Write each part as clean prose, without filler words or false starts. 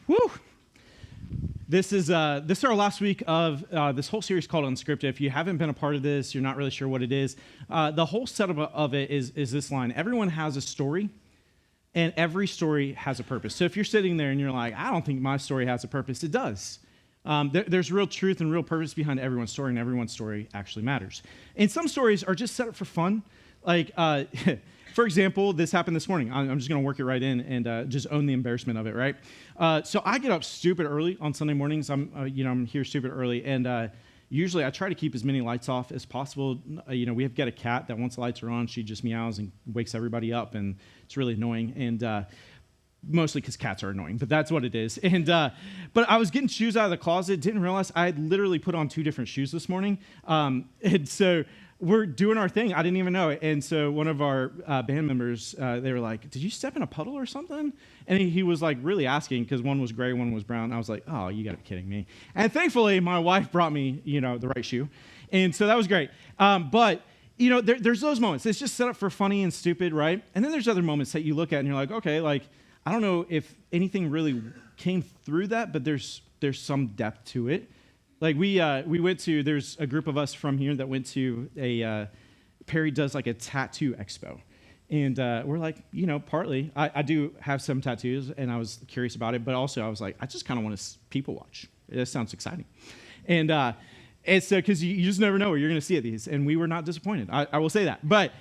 Woo! This is our last week of this whole series called UnScripted. If you haven't been a part of this, you're not really sure what it is. The whole setup of it is this line: everyone has a story, and every story has a purpose. So if you're sitting there and you're like, I don't think my story has a purpose, it does. There's real truth and real purpose behind everyone's story, and everyone's story actually matters. And some stories are just set up for fun. Like, for example, this happened this morning. I'm just going to work it right in and just own the embarrassment of it, right? So I get up stupid early on Sunday mornings. I'm here stupid early, and usually I try to keep as many lights off as possible. We have got a cat that once the lights are on, she just meows and wakes everybody up, and it's really annoying. And mostly because cats are annoying, but that's what it is. And but I was getting shoes out of the closet, didn't realize I had literally put on 2 different shoes this morning. And so we're doing our thing. I didn't even know it. And so one of our band members, they were like, did you step in a puddle or something? And he was like really asking, because one was gray, one was brown. I was like, oh, you got to be kidding me. And thankfully, my wife brought me, the right shoe. And so that was great. But there's those moments. It's just set up for funny and stupid, right? And then there's other moments that you look at and you're like, okay, I don't know if anything really came through that, but there's some depth to it. Like we went to, there's a group of us from here that went to Perry does like a tattoo expo. And we're like, partly, I do have some tattoos and I was curious about it, but also I was like, I just kind of want to people watch. It sounds exciting. And so, because you just never know where you're going to see at these. And we were not disappointed. I will say that. But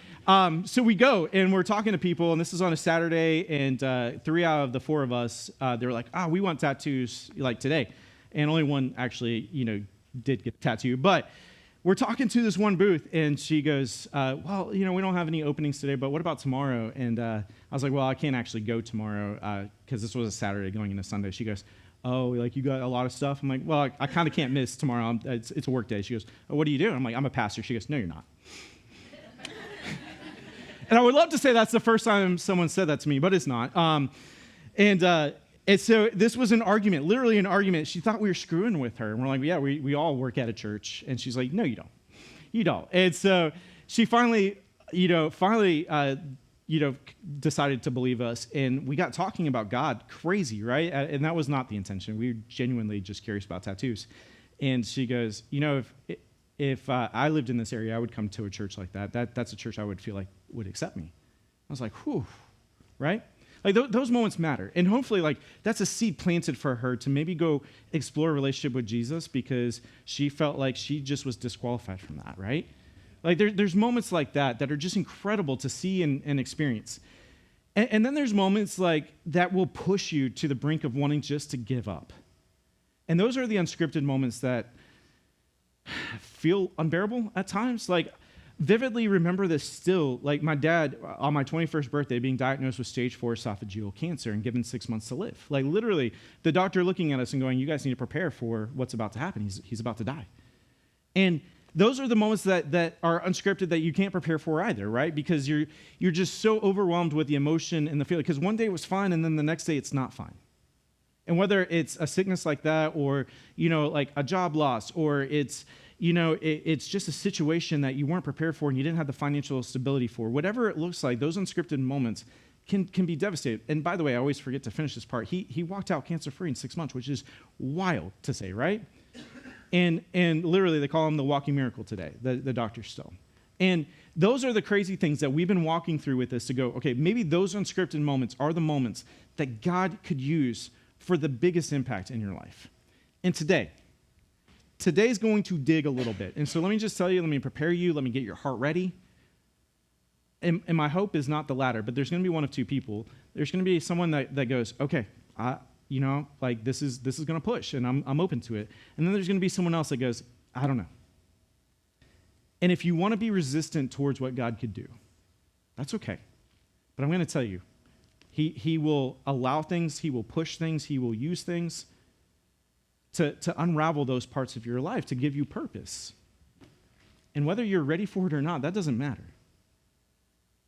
so we go and we're talking to people, and this is on a Saturday, and 3 out of the 4 of us, they were like, we want tattoos like today. And only one actually, did get a tattoo. But we're talking to this one booth, and she goes, we don't have any openings today, but what about tomorrow? And I was like, well, I can't actually go tomorrow because this was a Saturday going into Sunday. She goes, oh, you got a lot of stuff? I'm like, well, I kind of can't miss tomorrow. It's a work day. She goes, oh, what do you do? I'm like, I'm a pastor. She goes, no, you're not. And I would love to say that's the first time someone said that to me, but it's not. And so this was an argument, literally an argument. She thought we were screwing with her. And we're like, yeah, we all work at a church. And she's like, no, you don't. You don't. And so she finally decided to believe us. And we got talking about God. Crazy, right? And that was not the intention. We were genuinely just curious about tattoos. And she goes, if I lived in this area, I would come to a church like that. That's a church I would feel like would accept me. I was like, whew, right? Those moments matter. And hopefully, that's a seed planted for her to maybe go explore a relationship with Jesus because she felt like she just was disqualified from that, right? There's moments like that are just incredible to see and experience. And then there's moments that will push you to the brink of wanting just to give up. And those are the unscripted moments that feel unbearable at times. Vividly remember this still. My dad, on my 21st birthday, being diagnosed with stage 4 esophageal cancer and given 6 months to live. Literally, the doctor looking at us and going, you guys need to prepare for what's about to happen. He's about to die. And those are the moments that are unscripted that you can't prepare for either, right? Because you're just so overwhelmed with the emotion and the feeling. Because one day it was fine, and then the next day it's not fine. And whether it's a sickness like that, or a job loss, or it's just a situation that you weren't prepared for and you didn't have the financial stability for. Whatever it looks like, those unscripted moments can be devastating. And by the way, I always forget to finish this part. He walked out cancer-free in 6 months, which is wild to say, right? And literally, they call him the walking miracle today, the doctors still. And those are the crazy things that we've been walking through with this to go, okay, maybe those unscripted moments are the moments that God could use for the biggest impact in your life. And today's going to dig a little bit. And so let me just tell you, let me prepare you, let me get your heart ready. And my hope is not the latter, but there's going to be one of 2 people. There's going to be someone that goes, okay, this is going to push, and I'm open to it. And then there's going to be someone else that goes, I don't know. And if you want to be resistant towards what God could do, that's okay. But I'm going to tell you, He will allow things, He will push things, He will use things to unravel those parts of your life, to give you purpose. And whether you're ready for it or not, that doesn't matter.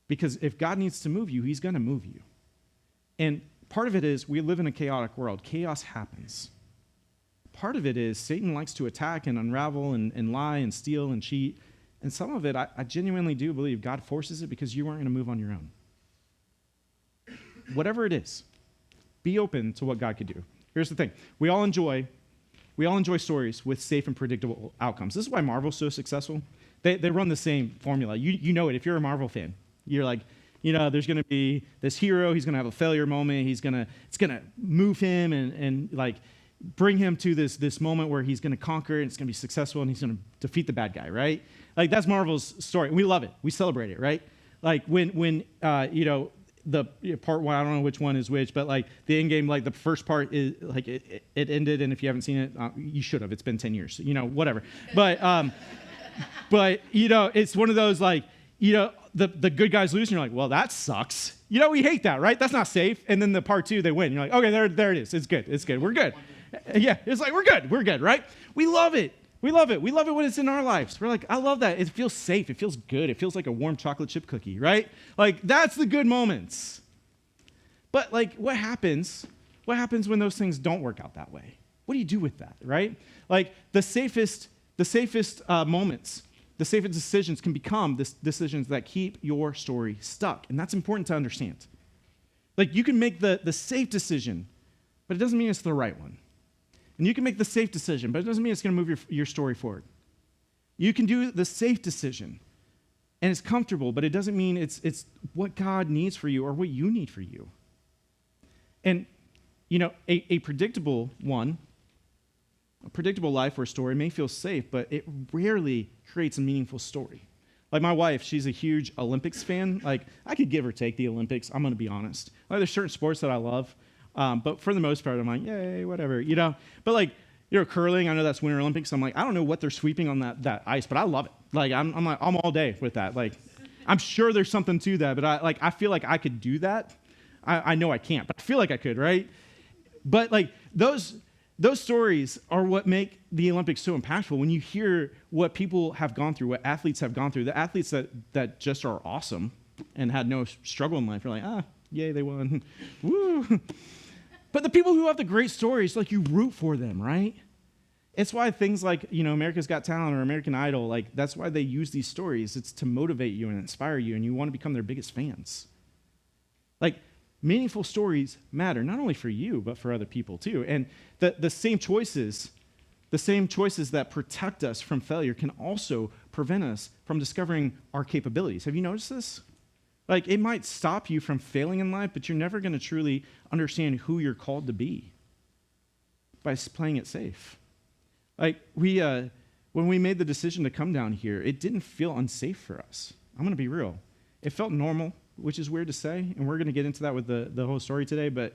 Because if God needs to move you, He's going to move you. And part of it is we live in a chaotic world. Chaos happens. Part of it is Satan likes to attack and unravel and lie and steal and cheat. And some of it, I genuinely do believe God forces it because you aren't going to move on your own. Whatever it is, be open to what God could do. Here's the thing. We all enjoy stories with safe and predictable outcomes. This is why Marvel's so successful. They run the same formula. You know it. If you're a Marvel fan, you're like, there's going to be this hero. He's going to have a failure moment. It's going to move him and like bring him to this moment where he's going to conquer and it's going to be successful and he's going to defeat the bad guy, right? Like that's Marvel's story. We love it. We celebrate it, right? Like when the part one, I don't know which one is which, but like the end game, like the first part is like it ended, and if you haven't seen it, you should have. It's been 10 years, whatever. But it's one of those like, the good guys lose, and you're like, well, that sucks. We hate that, right? That's not safe. And then the part two, they win. You're like, okay, there it is. It's good. We're good. Yeah, it's like, we're good, right? We love it. We love it when it's in our lives. We're like, I love that. It feels safe. It feels good. It feels like a warm chocolate chip cookie, right? Like, that's the good moments. But, like, what happens when those things don't work out that way? What do you do with that, right? Like, the safest moments, the safest decisions can become decisions that keep your story stuck. And that's important to understand. Like, you can make the safe decision, but it doesn't mean it's the right one. And you can make the safe decision, but it doesn't mean it's going to move your story forward. You can do the safe decision, and it's comfortable, but it doesn't mean it's what God needs for you or what you need for you. And, a predictable life or story may feel safe, but it rarely creates a meaningful story. Like my wife, she's a huge Olympics fan. Like, I could give or take the Olympics. I'm going to be honest. Like, there's certain sports that I love. But for the most part, I'm like, yay, whatever, But like, curling, I know that's Winter Olympics. I'm like, I don't know what they're sweeping on that ice, but I love it. Like, I'm all day with that. Like, I'm sure there's something to that, but I feel like I could do that. I know I can't, but I feel like I could, right? But like, those stories are what make the Olympics so impactful. When you hear what people have gone through, what athletes have gone through, the athletes that just are awesome and had no struggle in life, you're like, yay, they won. Woo. But the people who have the great stories, like, you root for them, right? It's why things like, America's Got Talent or American Idol, like, that's why they use these stories. It's to motivate you and inspire you, and you want to become their biggest fans. Like, meaningful stories matter, not only for you, but for other people too. And the same choices that protect us from failure can also prevent us from discovering our capabilities. Have you noticed this? Like, it might stop you from failing in life, but you're never going to truly understand who you're called to be by playing it safe. Like, when we made the decision to come down here, it didn't feel unsafe for us. I'm going to be real. It felt normal, which is weird to say, and we're going to get into that with the whole story today, but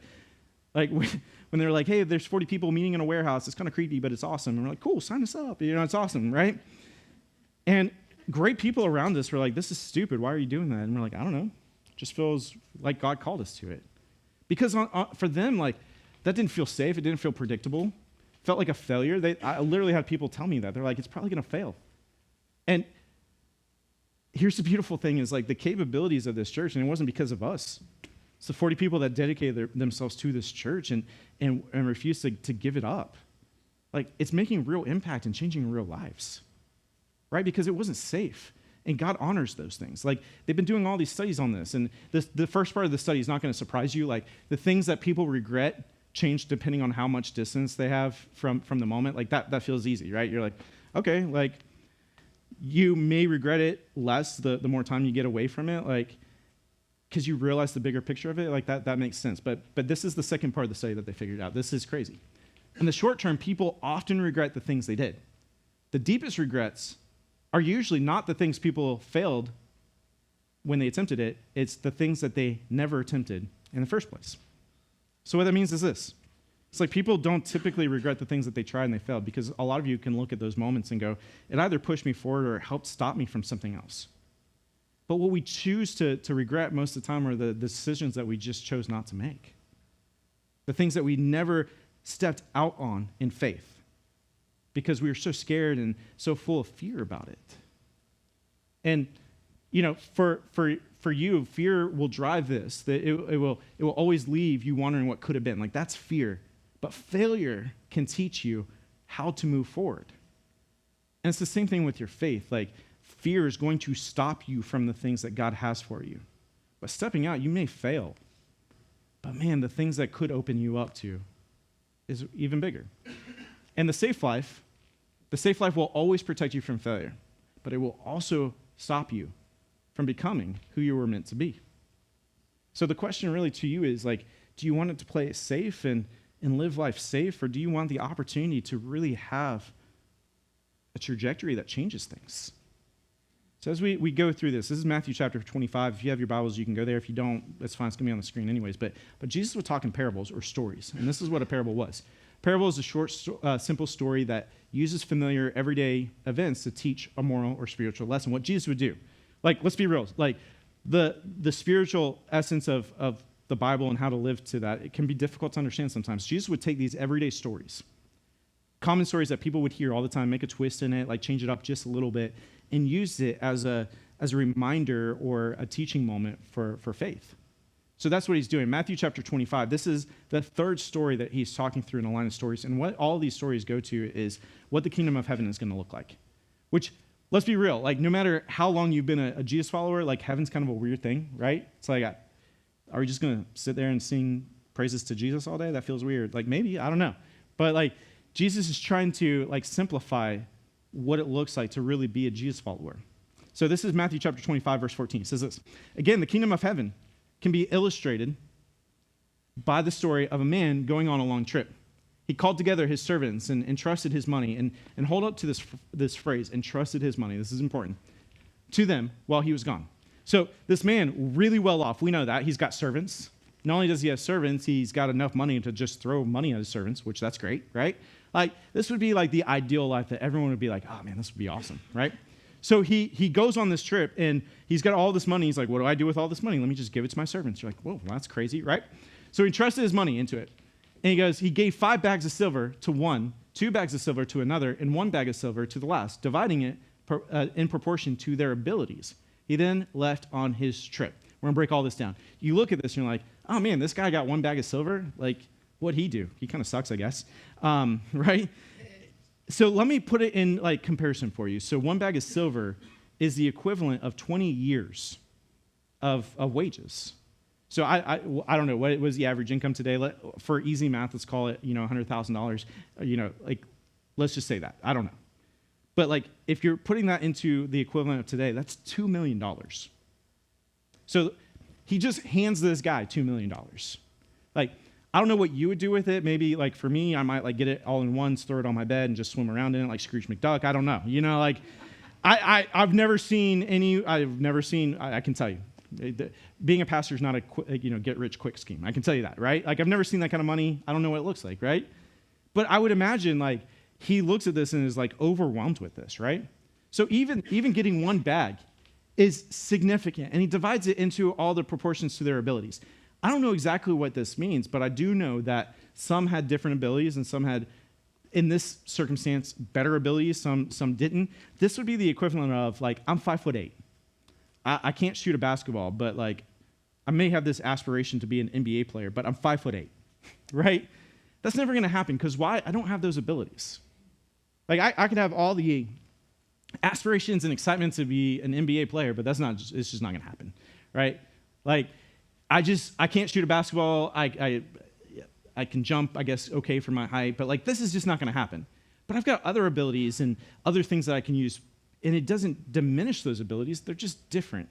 like, when they're like, hey, there's 40 people meeting in a warehouse, it's kind of creepy, but it's awesome. And we're like, cool, sign us up. It's awesome, right? And great people around us were like, this is stupid. Why are you doing that? And we're like, I don't know. It just feels like God called us to it. Because for them, like, that didn't feel safe. It didn't feel predictable. It felt like a failure. I literally had people tell me that. They're like, it's probably going to fail. And here's the beautiful thing is, like, the capabilities of this church, and it wasn't because of us. It's the 40 people that dedicated themselves to this church and refused to give it up. Like, it's making real impact and changing real lives. Right? Because it wasn't safe. And God honors those things. Like, they've been doing all these studies on this. And the first part of the study is not going to surprise you. Like, the things that people regret change depending on how much distance they have from the moment. Like, that feels easy, right? You're like, okay, like, you may regret it less the more time you get away from it. Like, because you realize the bigger picture of it. Like, that makes sense. But this is the second part of the study that they figured out. This is crazy. In the short term, people often regret the things they did. The deepest regrets are usually not the things people failed when they attempted it. It's the things that they never attempted in the first place. So what that means is this. It's like, people don't typically regret the things that they tried and they failed, because a lot of you can look at those moments and go, it either pushed me forward or it helped stop me from something else. But what we choose to regret most of the time are the decisions that we just chose not to make. The things that we never stepped out on in faith, because we were so scared and so full of fear about it. And, for you, fear will drive this. That it will always leave you wondering what could have been. Like, that's fear. But failure can teach you how to move forward. And it's the same thing with your faith. Like, fear is going to stop you from the things that God has for you. But stepping out, you may fail. But man, the things that could open you up to is even bigger. And the safe life will always protect you from failure, but it will also stop you from becoming who you were meant to be. So the question really to you is like, do you want it to play it safe and live life safe, or do you want the opportunity to really have a trajectory that changes things? So as we go through this is Matthew chapter 25. If you have your Bibles, you can go there. If you don't, that's fine. It's going to be on the screen anyways. But Jesus would talk in parables or stories, and this is what a parable was. Parable is a short, simple story that uses familiar, everyday events to teach a moral or spiritual lesson. What Jesus would do, like, let's be real, like the spiritual essence of the Bible and how to live to that, it can be difficult to understand sometimes. Jesus would take these everyday stories, common stories that people would hear all the time, make a twist in it, like change it up just a little bit, and use it as a reminder or a teaching moment for faith. So that's what he's doing. Matthew chapter 25, this is the third story that he's talking through in a line of stories. And what all these stories go to is what the kingdom of heaven is going to look like. Which, let's be real, like no matter how long you've been a Jesus follower, like heaven's kind of a weird thing, right? It's like, are we just going to sit there and sing praises to Jesus all day? That feels weird. Like maybe, I don't know. But like Jesus is trying to like simplify what it looks like to really be a Jesus follower. So this is Matthew chapter 25, verse 14. It says this, again, the kingdom of heaven can be illustrated by the story of a man going on a long trip. He called together his servants and entrusted his money, and hold up to this phrase, entrusted his money, this is important, to them while he was gone. So this man, really well off, we know that. He's got servants. Not only does he have servants, he's got enough money to just throw money at his servants, which that's great, right? Like, this would be like the ideal life that everyone would be like, oh man, this would be awesome, right? So he goes on this trip, and he's got all this money. He's like, what do I do with all this money? Let me just give it to my servants. You're like, whoa, that's crazy, right? So he trusted his money into it. And he goes, he gave 5 bags of silver to one, 2 bags of silver to another, and 1 bag of silver to the last, dividing it in proportion to their abilities. He then left on his trip. We're going to break all this down. You look at this, and you're like, oh man, this guy got 1 bag of silver? Like, what'd he do? He kind of sucks, I guess, right? So let me put it in like comparison for you. So 1 bag of silver is the equivalent of 20 years of wages. So I don't know, what was the average income today? For easy math, let's call it, $100,000, like, let's just say that. I don't know. But like, if you're putting that into the equivalent of today, that's $2 million. So he just hands this guy $2 million. Like, I don't know what you would do with it. Maybe like for me, I might like get it all in once, throw it on my bed, and just swim around in it like Scrooge McDuck. I don't know. Like I've never seen any. I can tell you, being a pastor is not a get rich quick scheme. I can tell you that, right? Like I've never seen that kind of money. I don't know what it looks like, right? But I would imagine like he looks at this and is like overwhelmed with this, right? So even getting 1 bag is significant, and he divides it into all the proportions to their abilities. I don't know exactly what this means, but I do know that some had different abilities and some had, in this circumstance, better abilities, some didn't. This would be the equivalent of, like, I'm 5'8". I can't shoot a basketball, but, like, I may have this aspiration to be an NBA player, but I'm 5'8", right? That's never going to happen, because why? I don't have those abilities. Like, I could have all the aspirations and excitement to be an NBA player, but it's just not going to happen, right? Like, I can't shoot a basketball. I can jump, I guess, okay for my height, but like this is just not going to happen. But I've got other abilities and other things that I can use, and it doesn't diminish those abilities. They're just different.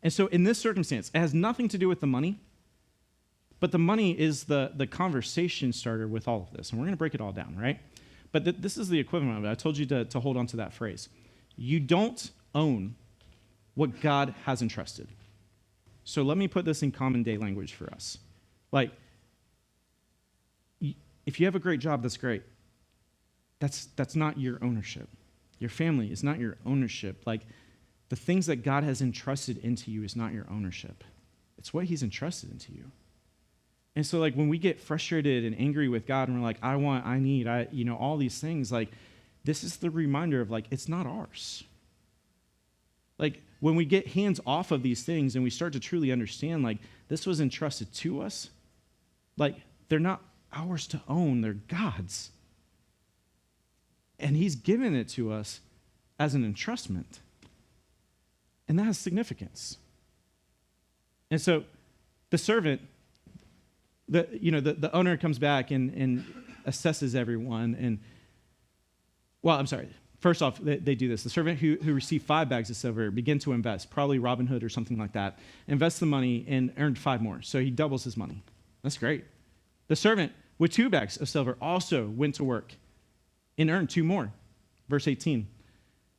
And so in this circumstance, it has nothing to do with the money, but the money is the conversation starter with all of this, and we're going to break it all down, right? But this is the equivalent of it. I told you to hold on to that phrase. You don't own what God has entrusted. So let me put this in common day language for us. Like, if you have a great job, that's great. That's not your ownership. Your family is not your ownership. Like, the things that God has entrusted into you is not your ownership. It's what he's entrusted into you. And so, like, when we get frustrated and angry with God and we're like, I need, all these things, like, this is the reminder of, like, it's not ours. Like, when we get hands off of these things and we start to truly understand, like, this was entrusted to us, like, they're not ours to own, they're God's. And he's given it to us as an entrustment. And that has significance. And so the servant, the owner comes back and assesses everyone. And, well, I'm sorry. First off, they do this. The servant who received 5 bags of silver began to invest, probably Robin Hood or something like that, invests the money and earned 5 more. So he doubles his money. That's great. The servant with 2 bags of silver also went to work and earned 2 more. Verse 18.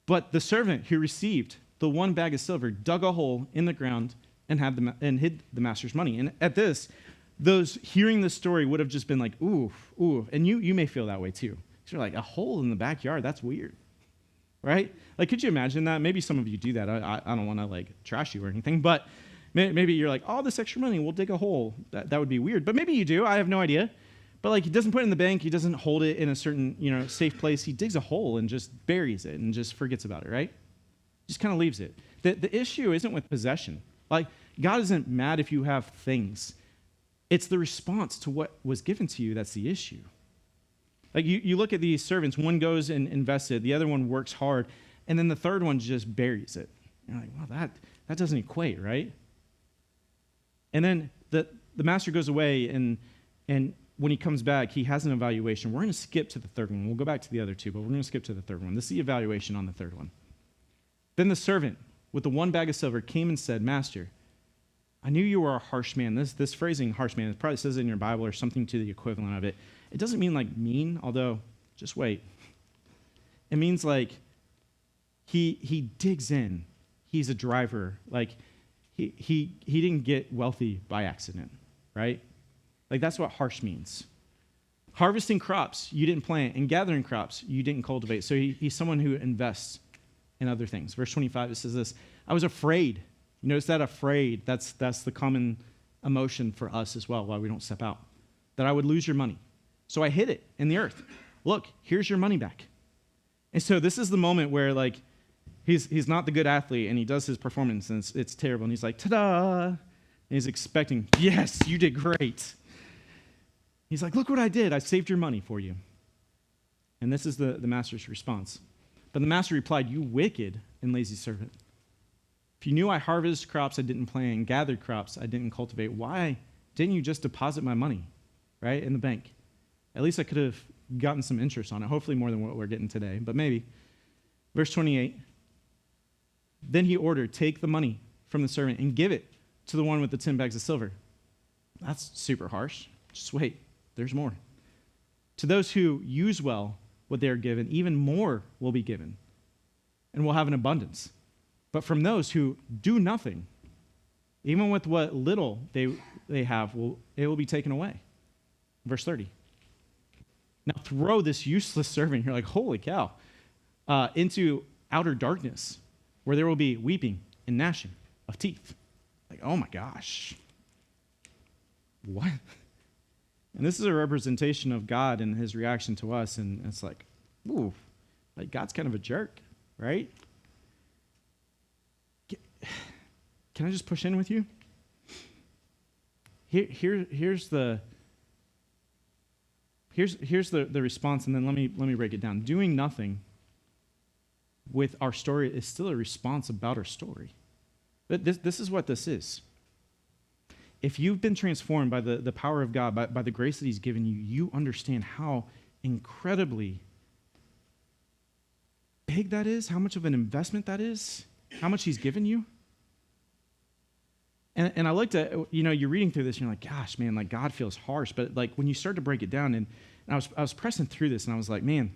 But the servant who received the 1 bag of silver dug a hole in the ground and hid the master's money. And at this, those hearing the story would have just been like, ooh, ooh. And you may feel that way too. You're like, a hole in the backyard, that's weird. Right? Like, could you imagine that? Maybe some of you do that. I don't want to, like, trash you or anything, but maybe you're like, all this extra money, we'll dig a hole. That would be weird. But maybe you do. I have no idea. But, like, he doesn't put it in the bank. He doesn't hold it in a certain, safe place. He digs a hole and just buries it and just forgets about it, right? Just kind of leaves it. The issue isn't with possession. Like, God isn't mad if you have things. It's the response to what was given to you that's the issue. Like, you look at these servants, one goes and invests it, the other one works hard, and then the third one just buries it. You're like, well, that doesn't equate, right? And then the master goes away, and when he comes back, he has an evaluation. We're going to skip to the third one. We'll go back to the other 2, but we're going to skip to the third one. This is the evaluation on the third one. Then the servant with the 1 bag of silver came and said, Master, I knew you were a harsh man. This phrasing, harsh man, it probably says it in your Bible or something to the equivalent of it. It doesn't mean like mean, although, just wait. It means like he digs in. He's a driver. Like he didn't get wealthy by accident, right? Like that's what harsh means. Harvesting crops you didn't plant, and gathering crops you didn't cultivate. So he's someone who invests in other things. Verse 25, it says this, I was afraid. You notice that afraid, that's the common emotion for us as well, why we don't step out. That I would lose your money. So I hid it in the earth. Look, here's your money back. And so this is the moment where like he's not the good athlete and he does his performance and it's terrible. And he's like, ta-da. And he's expecting, yes, you did great. He's like, look what I did. I saved your money for you. And this is the master's response. But the master replied, you wicked and lazy servant. If you knew I harvested crops I didn't plant, gathered crops I didn't cultivate, why didn't you just deposit my money, right, in the bank? At least I could have gotten some interest on it, hopefully more than what we're getting today, but maybe. Verse 28, then he ordered, take the money from the servant and give it to the one with the 10 bags of silver. That's super harsh. Just wait, there's more. To those who use well what they are given, even more will be given, and will have an abundance. But from those who do nothing, even with what little they have, it will be taken away. Verse 30. Now throw this useless servant, you're like, holy cow, into outer darkness, where there will be weeping and gnashing of teeth. Like, oh my gosh. What? And this is a representation of God and his reaction to us, and it's like, ooh, like God's kind of a jerk, right? Can I just push in with you? Here's the response, and then let me break it down. Doing nothing with our story is still a response about our story. But this is what this is. If you've been transformed by the power of God, by the grace that he's given you, you understand how incredibly big that is, how much of an investment that is, how much he's given you. And I looked at, you're reading through this and you're like, gosh, man, like God feels harsh. But like when you start to break it down, and I was pressing through this and I was like, man,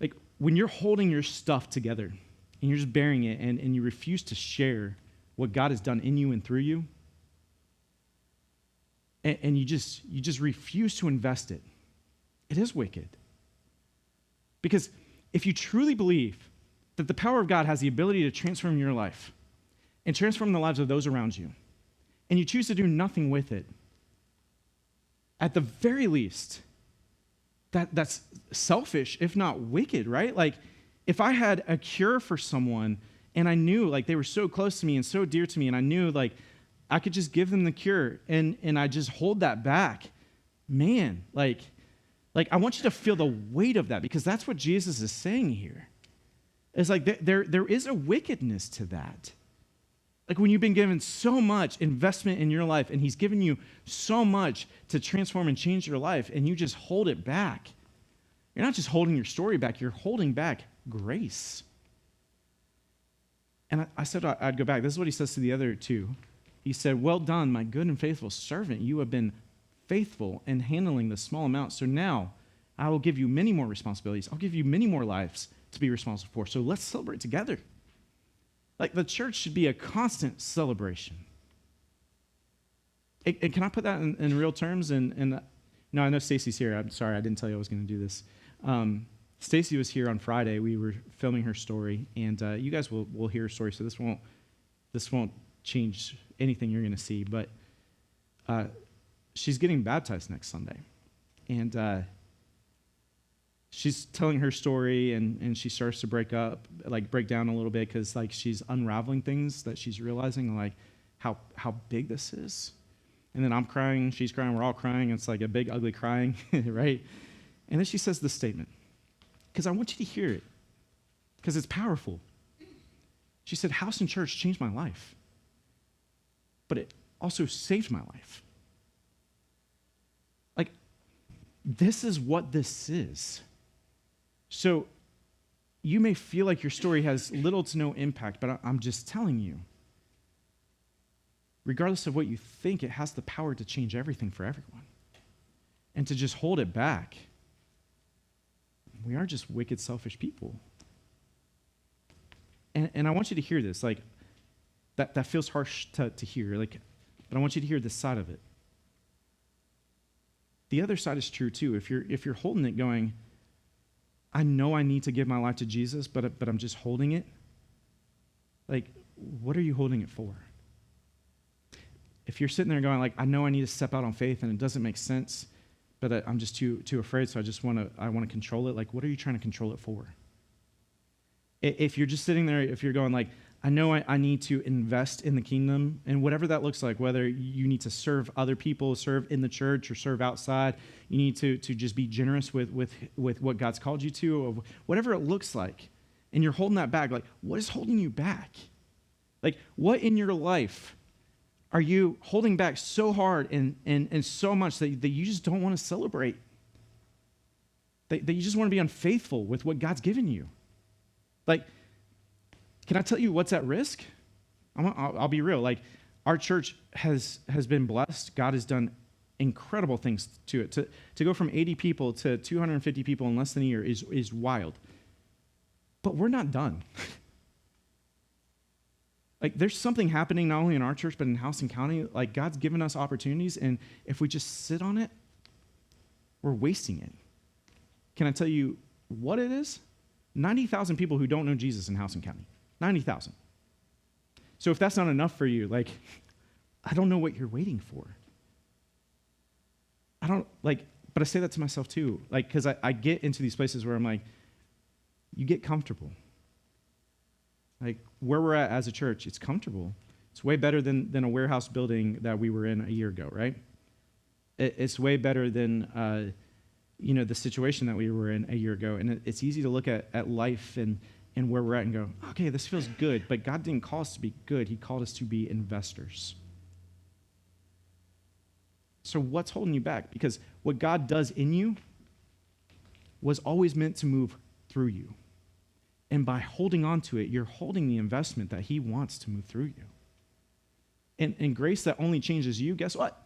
like when you're holding your stuff together and you're just bearing it and you refuse to share what God has done in you and through you, and you just refuse to invest it, it is wicked. Because if you truly believe that the power of God has the ability to transform your life and transform the lives of those around you, and you choose to do nothing with it, at the very least, that's selfish, if not wicked, right? Like, if I had a cure for someone and I knew, like, they were so close to me and so dear to me, and I knew, like, I could just give them the cure, and I just hold that back, man, like I want you to feel the weight of that, because that's what Jesus is saying here. It's like there is a wickedness to that. Like when you've been given so much investment in your life and he's given you so much to transform and change your life and you just hold it back. You're not just holding your story back, you're holding back grace. And I said I'd go back. This is what he says to the other two. He said, "Well done, my good and faithful servant. You have been faithful in handling the small amount. So now I will give you many more responsibilities. I'll give you many more lives to be responsible for. So let's celebrate together." Like the church should be a constant celebration. And can I put that in real terms? And no, I know Stacy's here. I'm sorry, I didn't tell you I was going to do this. Stacy was here on Friday. We were filming her story, and you guys will hear her story. So this won't change anything you're going to see. But she's getting baptized next Sunday, and she's telling her story, and she starts to break down a little bit because like she's unraveling things that she's realizing like how big this is. And then I'm crying, she's crying, we're all crying. It's like a big ugly crying, right? And then she says this statement, because I want you to hear it, because it's powerful. She said, "House and church changed my life, but it also saved my life." Like, this is what this is. So you may feel like your story has little to no impact, but I'm just telling you, regardless of what you think, it has the power to change everything for everyone. And to just hold it back, we are just wicked, selfish people. And I want you to hear this. Like, that feels harsh to hear, like, but I want you to hear this side of it. The other side is true too. If you're holding it going, I know I need to give my life to Jesus, but I'm just holding it. Like, what are you holding it for? If you're sitting there going like, I know I need to step out on faith and it doesn't make sense, but I'm just too afraid, so I want to control it. Like, what are you trying to control it for? If you're just sitting there, if you're going like, I know I need to invest in the kingdom, and whatever that looks like, whether you need to serve other people, serve in the church, or serve outside, you need to just be generous with what God's called you to, or whatever it looks like, and you're holding that back, like, what is holding you back? Like, what in your life are you holding back so hard and so much that you just don't want to celebrate? That you just want to be unfaithful with what God's given you? Like, can I tell you what's at risk? I'll be real. Like, our church has been blessed. God has done incredible things to it. To go from 80 people to 250 people in less than a year is wild. But we're not done. Like, there's something happening not only in our church, but in House and County. Like, God's given us opportunities, and if we just sit on it, we're wasting it. Can I tell you what it is? 90,000 people who don't know Jesus in House and County. 90,000. So if that's not enough for you, like, I don't know what you're waiting for. But I say that to myself too, like, because I get into these places where I'm like, you get comfortable. Like, where we're at as a church, it's comfortable. It's way better than a warehouse building that we were in a year ago, right? It's way better than, the situation that we were in a year ago. And it's easy to look at life and where we're at and go, okay, this feels good. But God didn't call us to be good. He called us to be investors. So what's holding you back? Because what God does in you was always meant to move through you. And by holding on to it, you're holding the investment that he wants to move through you. And grace that only changes you, guess what?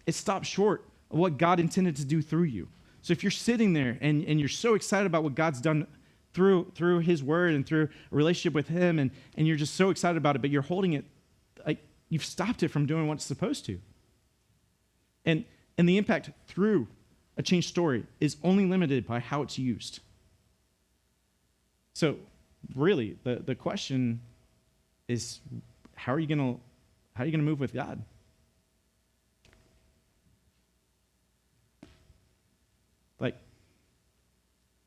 It stops short of what God intended to do through you. So if you're sitting there and you're so excited about what God's done through his word and through a relationship with him, and you're just so excited about it, but you're holding it, like, you've stopped it from doing what it's supposed to. And the impact through a changed story is only limited by how it's used. So really, the question is, how are you gonna move with God? Like,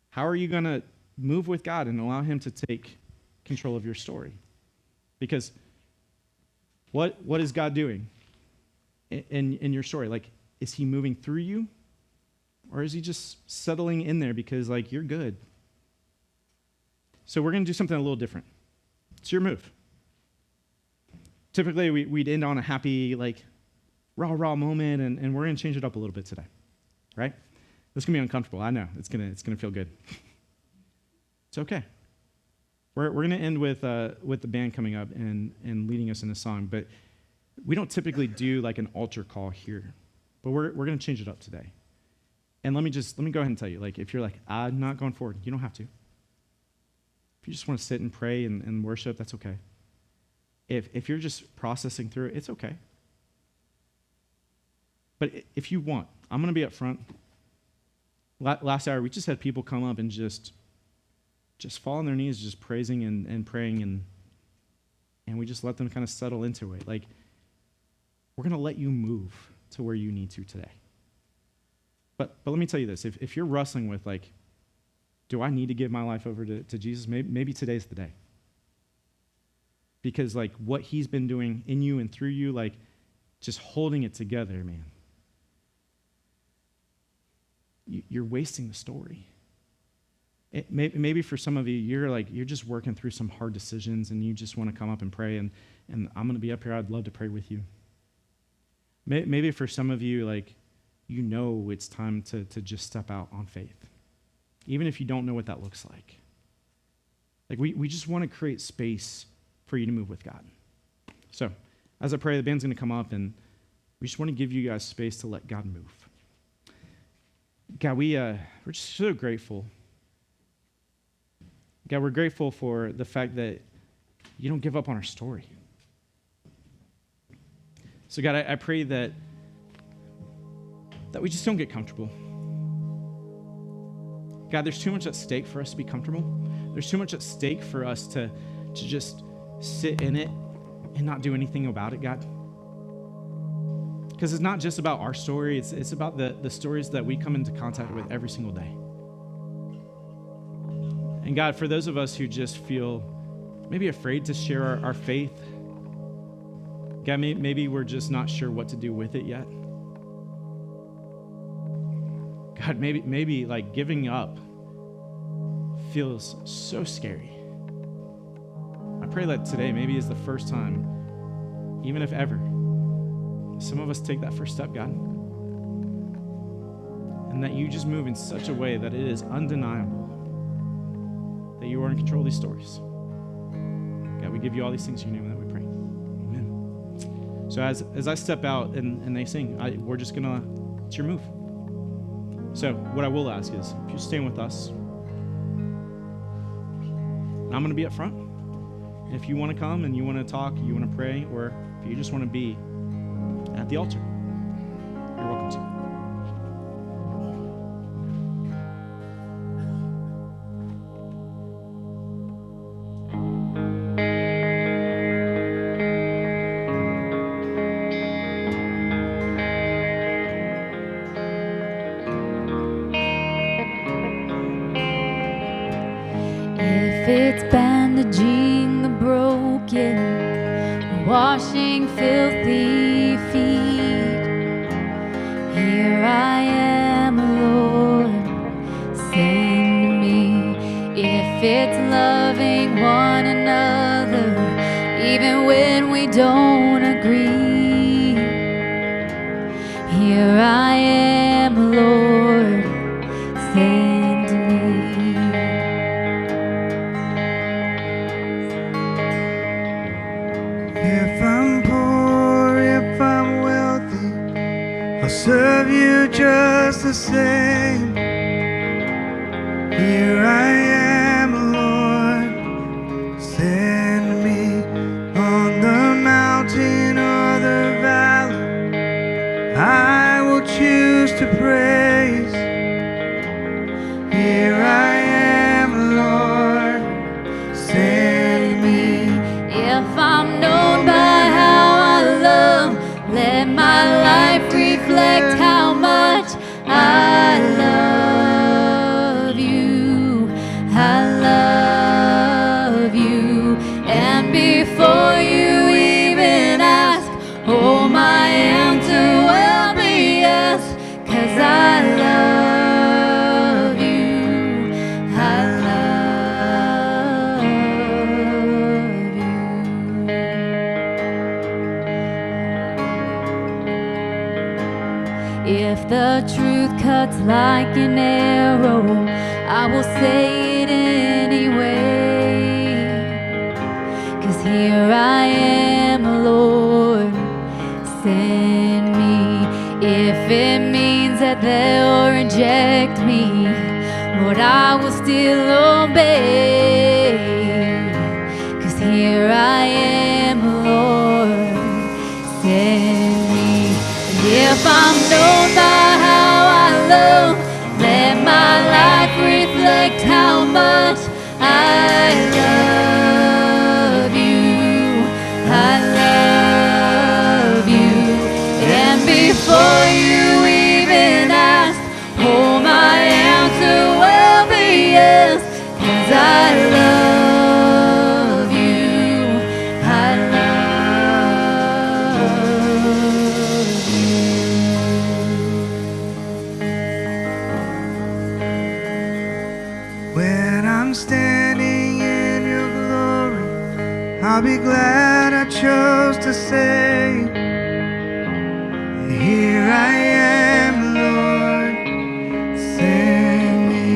how are you gonna move with God and allow him to take control of your story? Because what is God doing in your story? Like, is he moving through you? Or is he just settling in there because, like, you're good? So we're going to do something a little different. It's your move. Typically, we'd end on a happy, like, rah moment, and we're going to change it up a little bit today, right? This is going to be uncomfortable. I know. It's gonna feel good. It's okay. We're going to end with the band coming up and leading us in a song, but we don't typically do like an altar call here, but we're going to change it up today. And let me go ahead and tell you, like, if you're like, I'm not going forward, you don't have to. If you just want to sit and pray and worship, that's okay. If you're just processing through it, it's okay. But if you want, I'm going to be up front. Last hour, we just had people come up and just fall on their knees, just praising and praying, and we just let them kind of settle into it. Like, we're going to let you move to where you need to today. But let me tell you this. If you're wrestling with, like, do I need to give my life over to Jesus? Maybe today's the day. Because, like, what he's been doing in you and through you, like, just holding it together, man. You're wasting the story. Maybe for some of you, you're just working through some hard decisions and you just want to come up and pray, and I'm going to be up here. I'd love to pray with you. Maybe for some of you, like, you know it's time to just step out on faith, even if you don't know what that looks like. Like, we just want to create space for you to move with God. So, as I pray, the band's going to come up, and we just want to give you guys space to let God move. God, we're just so grateful. God, we're grateful for the fact that you don't give up on our story. So, God, I pray that we just don't get comfortable. God, there's too much at stake for us to be comfortable. There's too much at stake for us to just sit in it and not do anything about it, God. Because it's not just about our story, it's about the stories that we come into contact with every single day. And God, for those of us who just feel maybe afraid to share our faith, God, maybe we're just not sure what to do with it yet. God, maybe like giving up feels so scary. I pray that today maybe is the first time, even if ever, some of us take that first step, God. And that you just move in such a way that it is undeniable that you are in control of these stories. God, we give you all these things in your name that we pray. Amen. So as I step out and they sing, we're just gonna, it's your move. So what I will ask is, if you stand with us, I'm gonna be up front. If you wanna come and you wanna talk, you wanna pray, or if you just wanna be at the altar, you're welcome to. If it's bandaging the broken, washing filthy feet, here I am, Lord, send me. If it's loving one another, even when we don't agree, here I am, Lord, send me. If I'm poor, if I'm wealthy, I'll serve you just the same. Here I am, Lord, send me. On the mountain or the valley, I will choose to praise. Here I am, Lord, send me. If I'm known by how I love, let my life reflect how much I love you. I love you. And before you even ask, oh, my answer will be yes, 'cause I cuts like an arrow, I will say it anyway. 'Cause here I am, Lord, send me. If it means that they'll reject me, Lord, I will still obey. 'Cause here I am, Lord, send me. And if I'm known by how I love, let my life reflect how much I love you. I love you. And before you even ask, oh, my answer will be yes. 'Cause I love you. I love you. When I'm standing in your glory, I'll be glad I chose to say, here I am, Lord, send me.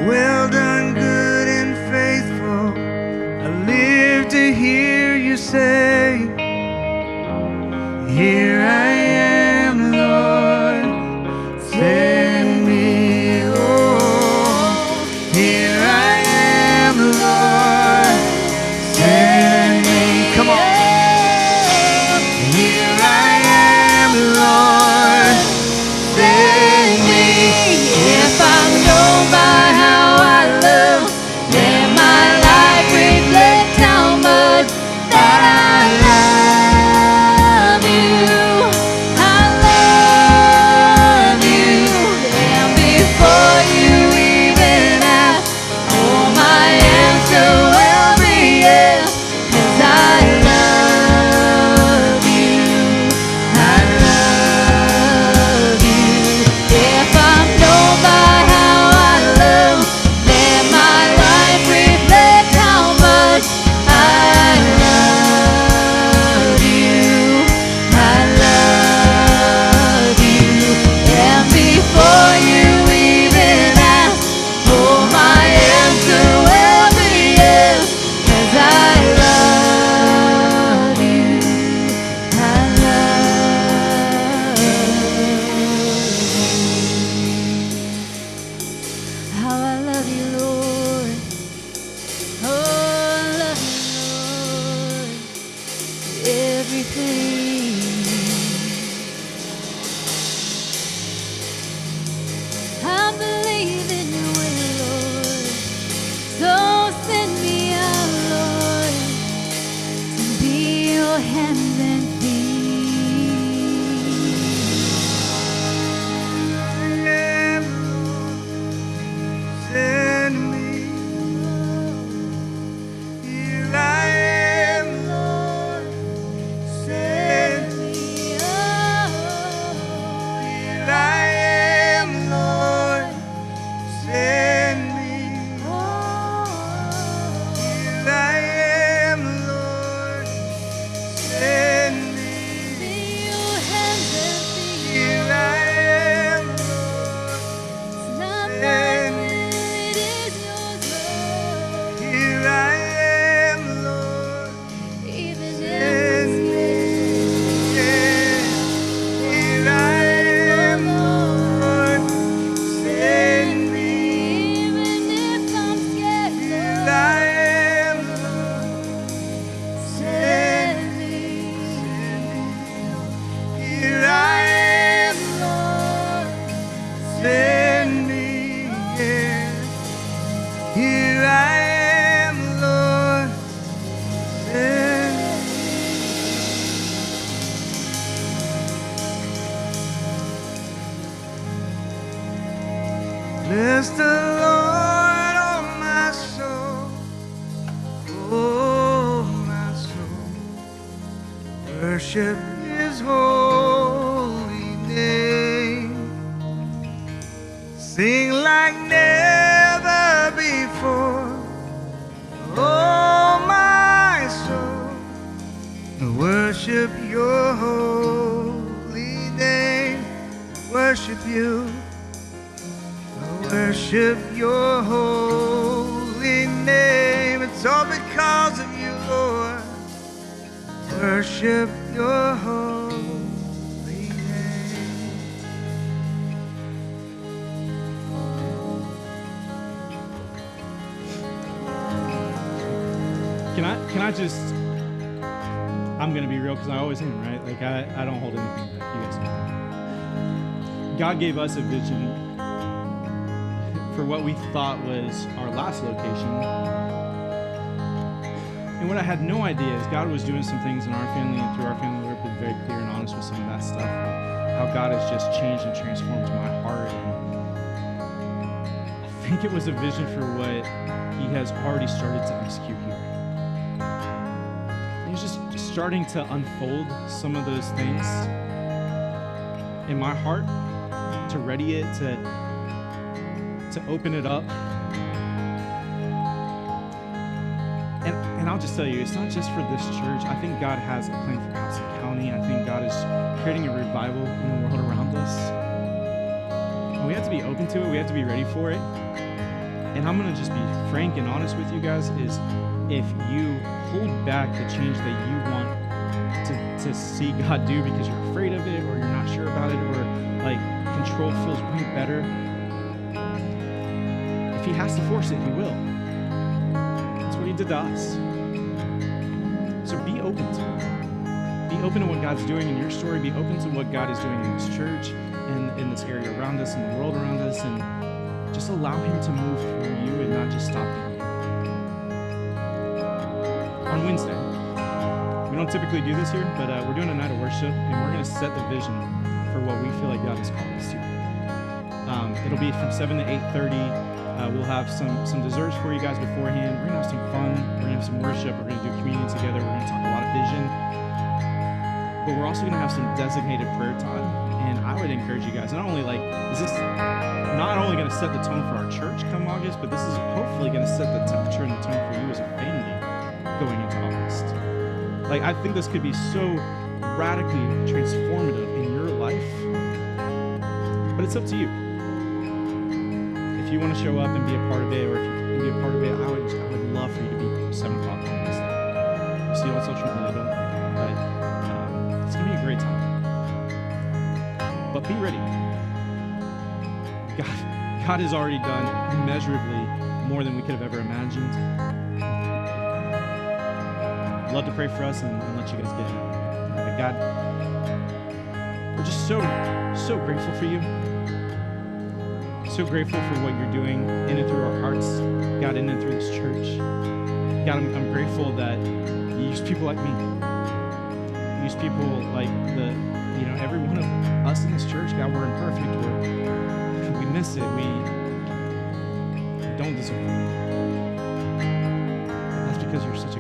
Well done, good and faithful, I live to hear you say, here I am, Lord, send me. Oh, here I am, Lord, send me. Come on. Here I am, Lord, send me. If I'm known by how I love, let my life reflect how much that I love you. I love you. And before you even ask, oh, my answer will be yes. 'Cause I love you. I love you. If I'm known by how I love, let my life reflect how much I love you. I love you. And before you even ask, oh, my answer will be yes. 'Cause I love you. I love you. How I love you, Lord. Oh, I love you, Lord. Everything. I believe in your way, Lord. So send me out, Lord, to be your hands and feet. Send me. Here I am, Lord, send me. Here I am, Lord, send me. Here I am, Lord, send me. Here I am, Lord, send me. Here I am, Lord, send me. Yeah. Here I am, Lord, send me. Here I am, Lord, send me. Here I am, Lord, send me. Yeah. Here I am, Lord, send me. Bless the Lord, oh my soul, oh my soul. Worship His holy name. Sing like never before, oh my soul. Worship your holy name. Worship you. I worship your holy name. It's all because of you, Lord. Worship your holy name. Can I just, I'm going to be real because I always am, right? Like, I don't hold anything back. You guys know. God gave us a vision for what we thought was our last location. And what I had no idea is God was doing some things in our family and through our family. We've been very clear and honest with some of that stuff. How God has just changed and transformed my heart. And I think it was a vision for what He has already started to execute here. He's just starting to unfold some of those things in my heart, to ready it, to open it up. And I'll just tell you, it's not just for this church. I think God has a plan for Houston County. I think God is creating a revival in the world around us. And we have to be open to it. We have to be ready for it. And I'm going to just be frank and honest with you guys, is if you hold back the change that you want to see God do because you're afraid of it, or you're not sure about it, or like control feels way better, if He has to force it, He will. That's what He did to us. So be open to it. Be open to what God's doing in your story. Be open to what God is doing in this church and in this area around us, in the world around us, and just allow Him to move through you and not just stop at you. On Wednesday, we don't typically do this here, but we're doing a night of worship, and we're going to set the vision for what we feel like God has called us to. It'll be from 7 to 8:30. We'll have some desserts for you guys beforehand. We're going to have some fun. We're going to have some worship. We're going to do communion together. We're going to talk a lot of vision. But we're also going to have some designated prayer time. And I would encourage you guys, not only going to set the tone for our church come August, but this is hopefully going to set the temperature and the tone for you as a family going into August. Like, I think this could be so radically transformative in your life, but it's up to you. If you want to show up and be a part of it, or if you can be a part of it, I would love for you to be 7 o'clock on Wednesday. You'll see it on social media, don't worry. But it's going to be a great time. But be ready. God has already done immeasurably more than we could have ever imagined. I'd love to pray for us and let you guys get in. But God, we're just so grateful for you. So grateful for what you're doing in and through our hearts, God, in and through this church. God, I'm grateful that you use people like me. You use people like every one of us in this church. God, we're imperfect. We miss it. We don't deserve it. That's because you're such a